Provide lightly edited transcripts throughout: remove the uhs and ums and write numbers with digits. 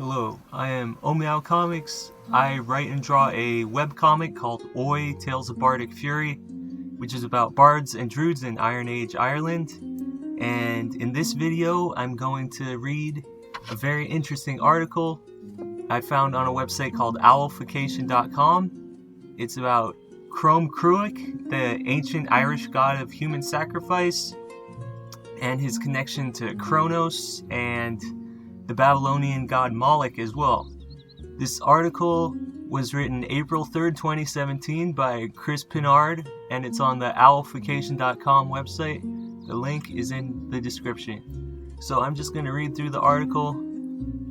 Hello, I am Omeow Comics. I write and draw a webcomic called Oi, Tales of Bardic Fury, which is about bards and druids in Iron Age Ireland. And in this video, I'm going to read a very interesting article I found on a website called owlification.com. It's about Crom Cruach, the ancient Irish god of human sacrifice, and his connection to Cronos and the Babylonian god Moloch as well. This article was written April 3rd, 2017 by Chris Pinard, and it's on the owlification.com website. The link is in the description. So I'm just going to read through the article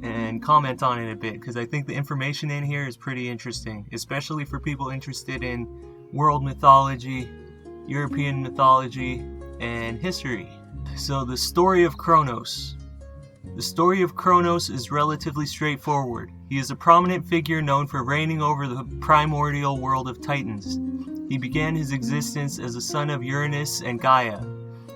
and comment on it a bit, because I think the information in here is pretty interesting, especially for people interested in world mythology, European mythology, and history. So the story of Cronos. The story of Cronos is relatively straightforward. He is a prominent figure known for reigning over the primordial world of Titans. He began his existence as a son of Uranus and Gaia.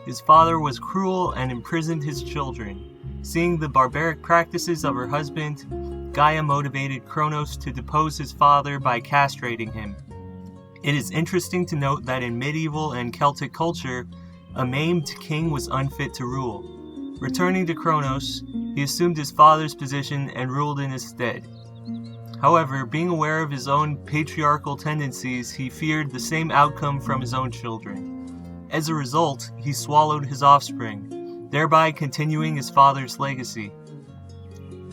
His father was cruel and imprisoned his children. Seeing the barbaric practices of her husband, Gaia motivated Cronos to depose his father by castrating him. It is interesting to note that in medieval and Celtic culture, a maimed king was unfit to rule. Returning to Cronos, he assumed his father's position and ruled in his stead. However, being aware of his own patriarchal tendencies, he feared the same outcome from his own children. As a result, he swallowed his offspring, thereby continuing his father's legacy.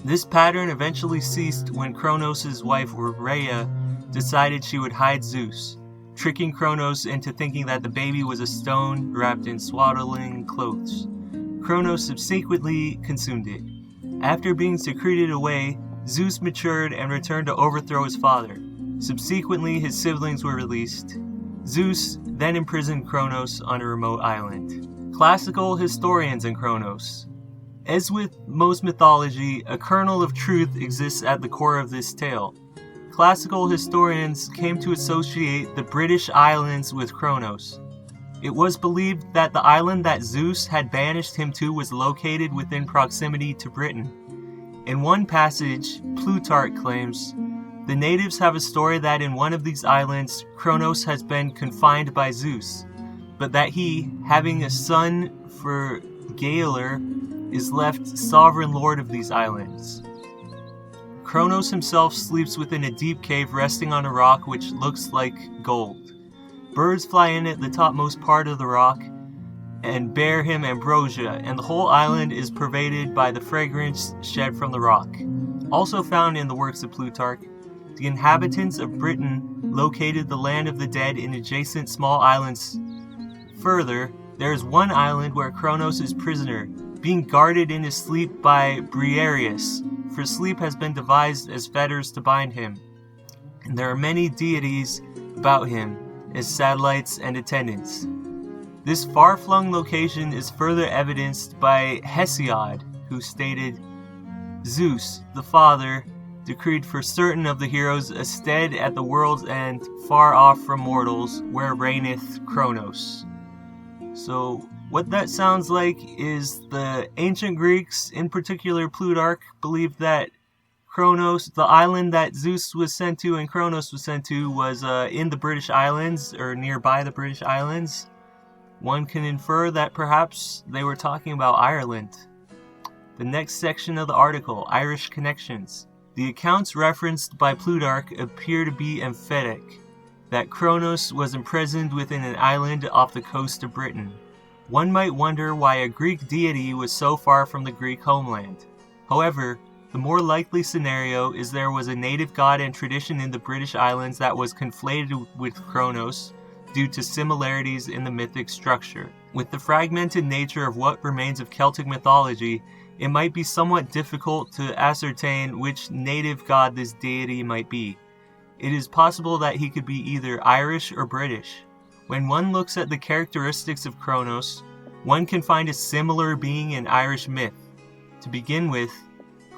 This pattern eventually ceased when Cronos' wife Rhea decided she would hide Zeus, tricking Cronos into thinking that the baby was a stone wrapped in swaddling clothes. Cronos subsequently consumed it. After being secreted away, Zeus matured and returned to overthrow his father. Subsequently, his siblings were released. Zeus then imprisoned Cronos on a remote island. Classical historians and Cronos. As with most mythology, a kernel of truth exists at the core of this tale. Classical historians came to associate the British Islands with Cronos. It was believed that the island that Zeus had banished him to was located within proximity to Britain. In one passage, Plutarch claims, the natives have a story that in one of these islands, Cronos has been confined by Zeus, but that he, having a son for Gaeler, is left sovereign lord of these islands. Cronos himself sleeps within a deep cave resting on a rock which looks like gold. Birds fly in at the topmost part of the rock and bear him ambrosia, and the whole island is pervaded by the fragrance shed from the rock. Also found in the works of Plutarch, the inhabitants of Britain located the land of the dead in adjacent small islands. Further, there is one island where Cronos is prisoner, being guarded in his sleep by Briareus, for sleep has been devised as fetters to bind him. And there are many deities about him, as satellites and attendants. This far-flung location is further evidenced by Hesiod, who stated, Zeus, the father, decreed for certain of the heroes a stead at the world's end, far off from mortals, where reigneth Cronos. So, what that sounds like is the ancient Greeks, in particular Plutarch, believed that Cronos, the island that Zeus was sent to and Cronos was sent to, was in the British Islands, or nearby the British Islands. One can infer that perhaps they were talking about Ireland. The next section of the article, Irish connections. The accounts referenced by Plutarch appear to be emphatic, that Cronos was imprisoned within an island off the coast of Britain. One might wonder why a Greek deity was so far from the Greek homeland. However, the more likely scenario is there was a native god and tradition in the British Islands that was conflated with Cronos due to similarities in the mythic structure. With the fragmented nature of what remains of Celtic mythology, it might be somewhat difficult to ascertain which native god this deity might be. It is possible that he could be either Irish or British. When one looks at the characteristics of Cronos, one can find a similar being in Irish myth. To begin with,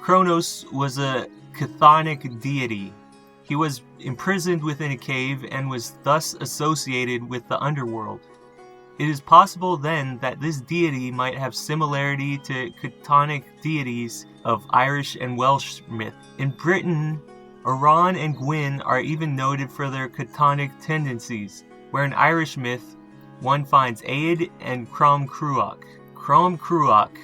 Cronos was a chthonic deity. He was imprisoned within a cave and was thus associated with the underworld. It is possible then that this deity might have similarity to chthonic deities of Irish and Welsh myth. In Britain, Aran and Gwyn are even noted for their chthonic tendencies, where in Irish myth, one finds Aed and Crom Cruach. Crom Cruach.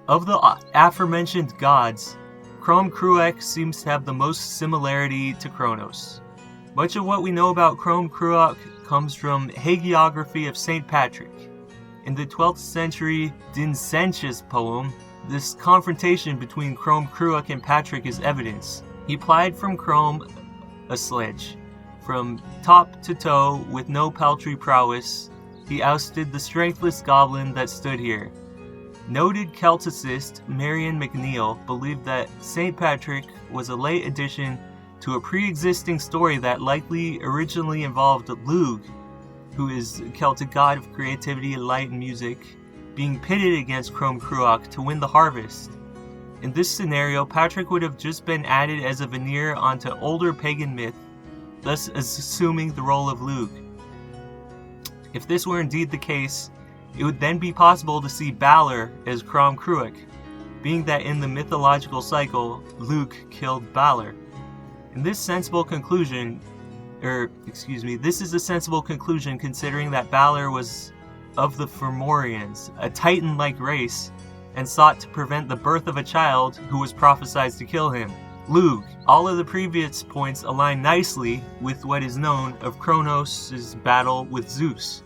Of the aforementioned gods, Crom Cruach seems to have the most similarity to Cronos. Much of what we know about Crom Cruach comes from hagiography of St. Patrick. In the 12th century Dinsentius poem, this confrontation between Crom Cruach and Patrick is evidence. He plied from Crom a sledge. From top to toe, with no paltry prowess, he ousted the strengthless goblin that stood here. Noted Celticist Marion McNeill believed that St. Patrick was a late addition to a pre-existing story that likely originally involved Lugh, who is a Celtic god of creativity, light, and music, being pitted against Crom Cruach to win the harvest. In this scenario, Patrick would have just been added as a veneer onto older pagan myth, thus assuming the role of Lugh. If this were indeed the case, it would then be possible to see Balor as Crom Cruach, being that in the mythological cycle, Lugh killed Balor. This is a sensible conclusion considering that Balor was of the Fomorians, a Titan-like race, and sought to prevent the birth of a child who was prophesied to kill him. Lugh. All of the previous points align nicely with what is known of Cronos' battle with Zeus.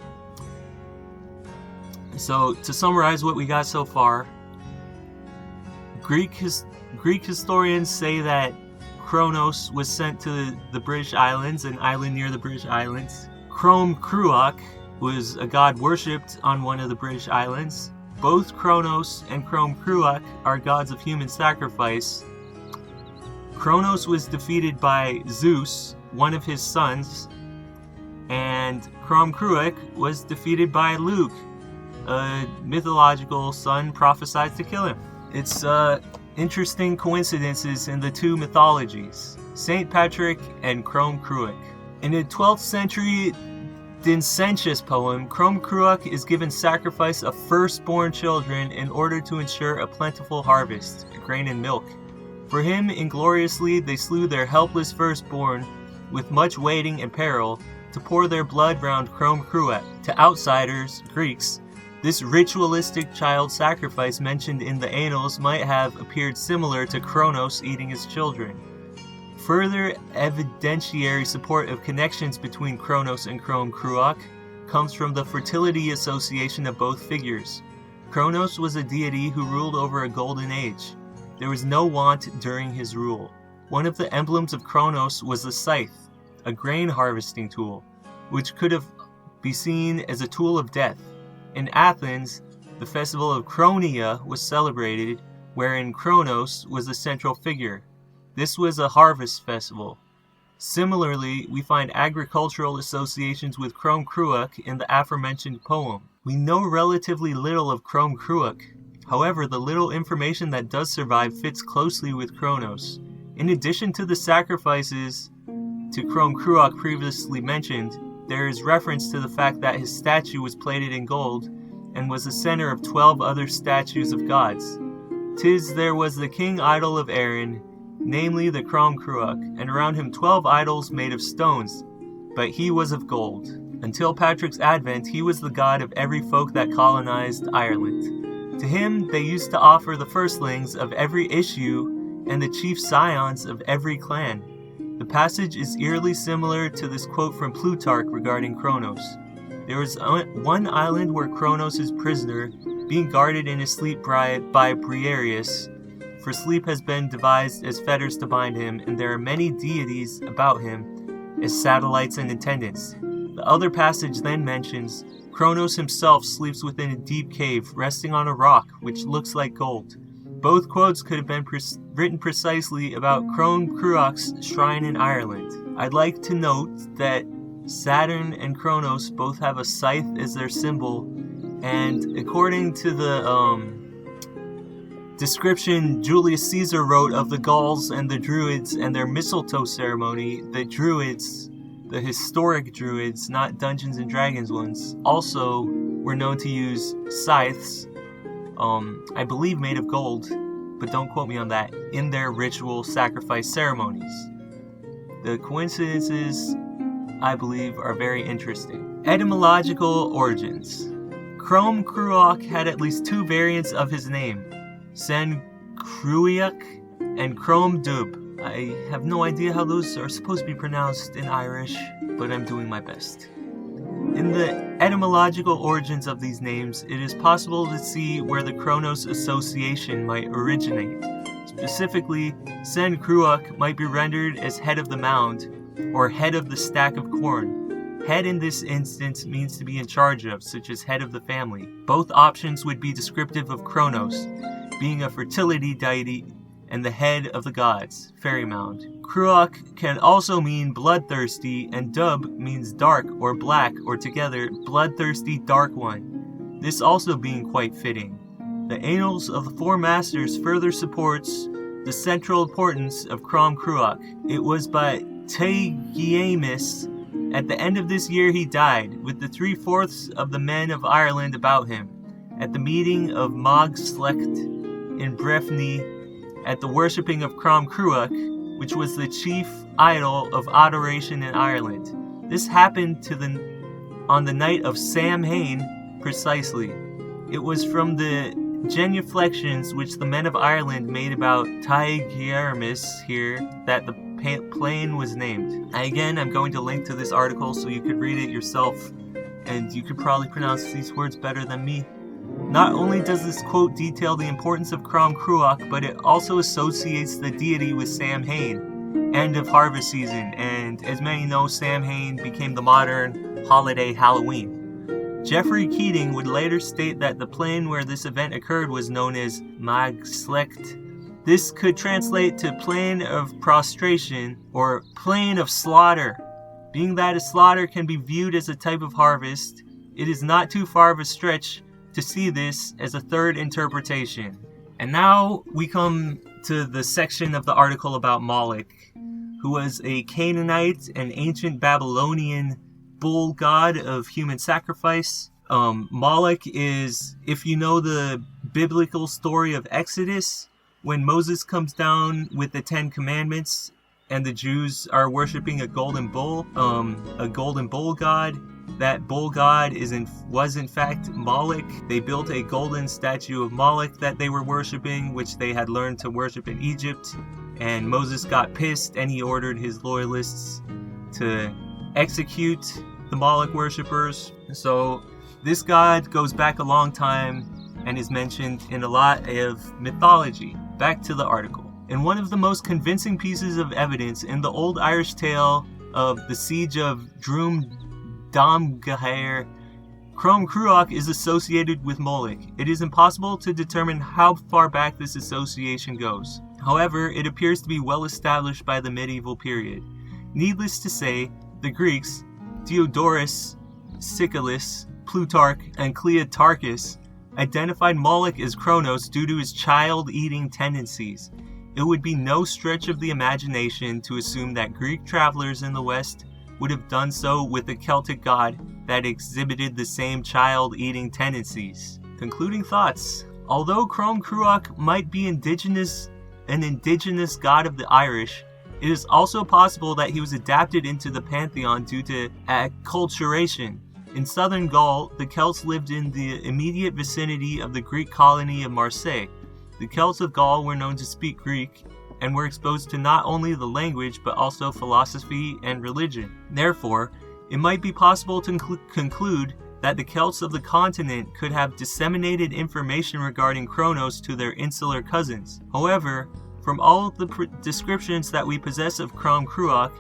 So, to summarize what we got so far, Greek historians say that Cronos was sent to the British Islands, an island near the British Islands. Crom Cruach was a god worshipped on one of the British Islands. Both Cronos and Crom Cruach are gods of human sacrifice. Cronos was defeated by Zeus, one of his sons, and Crom Cruach was defeated by Lugh, a mythological son prophesied to kill him. It's interesting coincidences in the two mythologies, St. Patrick and Crom Cruach. In a 12th century Dinsentius poem, Crom Cruach is given sacrifice of firstborn children in order to ensure a plentiful harvest, grain and milk. For him, ingloriously, they slew their helpless firstborn with much waiting and peril to pour their blood round Crom Cruach. To outsiders, Greeks, this ritualistic child sacrifice mentioned in the Annals might have appeared similar to Cronos eating his children. Further evidentiary support of connections between Cronos and Crom Cruach comes from the fertility association of both figures. Cronos was a deity who ruled over a golden age. There was no want during his rule. One of the emblems of Cronos was the scythe, a grain harvesting tool, which could be seen as a tool of death. In Athens, the festival of Chronia was celebrated, wherein Cronos was the central figure. This was a harvest festival. Similarly, we find agricultural associations with Crom Cruach in the aforementioned poem. We know relatively little of Crom Cruach. However, the little information that does survive fits closely with Cronos. In addition to the sacrifices to Crom Cruach previously mentioned, there is reference to the fact that his statue was plated in gold and was the center of 12 other statues of gods. 'Tis there was the king idol of Aaron, namely the Crom Cruach, and around him 12 idols made of stones, but he was of gold. Until Patrick's advent, he was the god of every folk that colonized Ireland. To him they used to offer the firstlings of every issue and the chief scions of every clan. The passage is eerily similar to this quote from Plutarch regarding Cronos. There was one island where Cronos is prisoner, being guarded in his sleep by Briareus, for sleep has been devised as fetters to bind him, and there are many deities about him as satellites and attendants. The other passage then mentions Cronos himself sleeps within a deep cave, resting on a rock which looks like gold. Both quotes could have been written precisely about Crom Cruach's shrine in Ireland. I'd like to note that Saturn and Cronos both have a scythe as their symbol, and according to the description Julius Caesar wrote of the Gauls and the Druids and their mistletoe ceremony, the Druids, the historic Druids, not Dungeons and Dragons ones, also were known to use scythes, I believe made of gold, but don't quote me on that, in their ritual sacrifice ceremonies. The coincidences, I believe, are very interesting. Etymological origins. Crom Cruach had at least two variants of his name, Crom Cruach and Crom Dub. I have no idea how those are supposed to be pronounced in Irish, but I'm doing my best. In the etymological origins of these names, it is possible to see where the Cronos association might originate. Specifically, Crom Cruach might be rendered as head of the mound, or head of the stack of corn. Head in this instance means to be in charge of, such as head of the family. Both options would be descriptive of Cronos, being a fertility deity and the head of the gods, fairy mound. Cruach can also mean bloodthirsty, and Dub means dark or black, or together, bloodthirsty dark one, this also being quite fitting. The Annals of the Four Masters further supports the central importance of Crom Cruach. It was by Tegiamus. At the end of this year he died, with the 3/4 of the men of Ireland about him, at the meeting of Mogslecht in Breffni, at the worshipping of Crom Cruach, which was the chief idol of adoration in Ireland. This happened on the night of Samhain precisely. It was from the genuflections which the men of Ireland made about Taigiermis here that the plain was named. Again, I'm going to link to this article so you could read it yourself, and you could probably pronounce these words better than me. Not only does this quote detail the importance of Crom Cruach, but it also associates the deity with Samhain, end of harvest season, and as many know, Samhain became the modern holiday Halloween. Jeffrey Keating would later state that the plain where this event occurred was known as Mogslecht. This could translate to plain of prostration or plain of slaughter. Being that a slaughter can be viewed as a type of harvest, it is not too far of a stretch to see this as a third interpretation. And now we come to the section of the article about Moloch, who was a Canaanite and ancient Babylonian bull god of human sacrifice. Moloch is, if you know the biblical story of Exodus, when Moses comes down with the 10 Commandments and the Jews are worshiping a golden bull god. That bull god was in fact Moloch. They built a golden statue of Moloch that they were worshiping, which they had learned to worship in Egypt. And Moses got pissed and he ordered his loyalists to execute the Moloch worshippers. So this god goes back a long time and is mentioned in a lot of mythology. Back to the article. In one of the most convincing pieces of evidence in the old Irish tale of the siege of Drumdamgair, Crom Cruach is associated with Moloch. It is impossible to determine how far back this association goes. However, it appears to be well established by the medieval period. Needless to say, the Greeks, Diodorus Siculus, Plutarch, and Cleotarchus, identified Moloch as Cronos due to his child-eating tendencies. It would be no stretch of the imagination to assume that Greek travelers in the West would have done so with a Celtic god that exhibited the same child-eating tendencies. Concluding thoughts. Although Crom Cruach might be an indigenous god of the Irish, it is also possible that he was adapted into the pantheon due to acculturation. In southern Gaul, the Celts lived in the immediate vicinity of the Greek colony of Marseille. The Celts of Gaul were known to speak Greek and were exposed to not only the language but also philosophy and religion. Therefore, it might be possible to conclude that the Celts of the continent could have disseminated information regarding Cronos to their insular cousins. However, from all of the descriptions that we possess of Crom Cruach,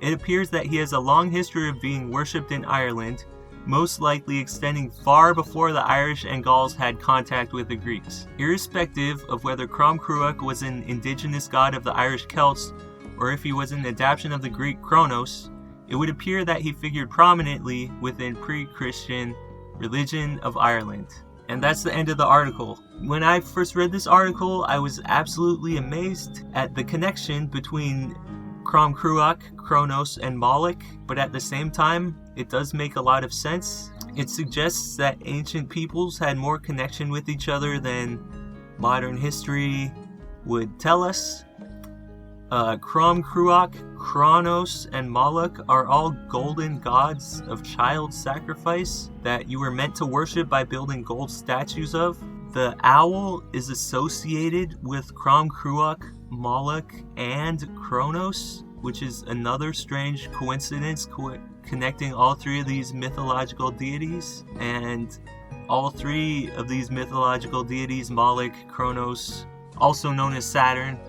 it appears that he has a long history of being worshipped in Ireland, most likely extending far before the Irish and Gauls had contact with the Greeks. Irrespective of whether Crom Cruach was an indigenous god of the Irish Celts, or if he was an adaptation of the Greek Cronos, it would appear that he figured prominently within pre-Christian religion of Ireland. And that's the end of the article. When I first read this article, I was absolutely amazed at the connection between Crom Cruach, Cronos, and Moloch, but at the same time, it does make a lot of sense. It suggests that ancient peoples had more connection with each other than modern history would tell us. Crom Cruach, Cronos, and Moloch are all golden gods of child sacrifice that you were meant to worship by building gold statues of. The owl is associated with Crom Cruach, Moloch, and Cronos, which is another strange coincidence connecting all three of these mythological deities. And all three of these mythological deities, Moloch, Cronos, also known as Saturn,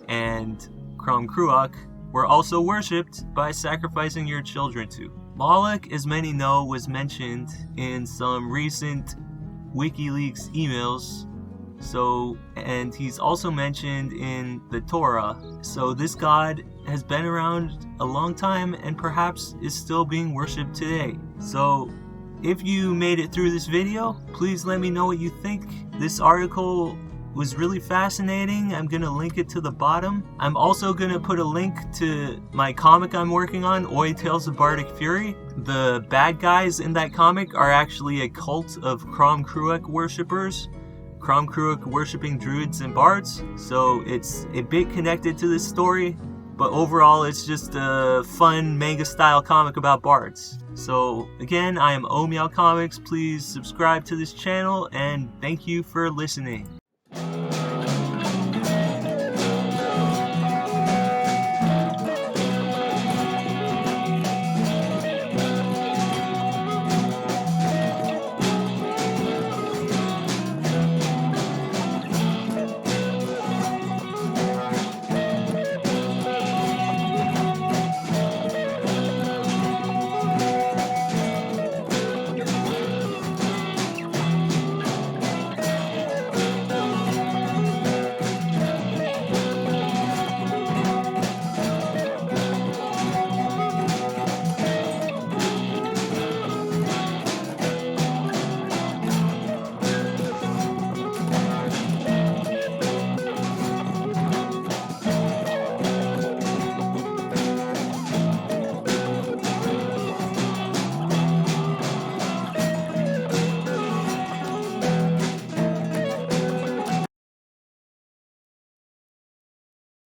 and Crom Cruach, were also worshipped by sacrificing your children to. Moloch, as many know, was mentioned in some recent WikiLeaks emails, and he's also mentioned in the Torah. So this god has been around a long time and perhaps is still being worshipped today. So if you made it through this video, please let me know what you think. This article was really fascinating. I'm gonna link it to the bottom. I'm also gonna put a link to my comic I'm working on, Oi Tales of Bardic Fury. The bad guys in that comic are actually a cult of Crom Cruach worshippers. Crom Cruach worshipping druids and bards. So it's a bit connected to this story, but overall it's just a fun manga style comic about bards. So again, I am Omeow Comics. Please subscribe to this channel and thank you for listening.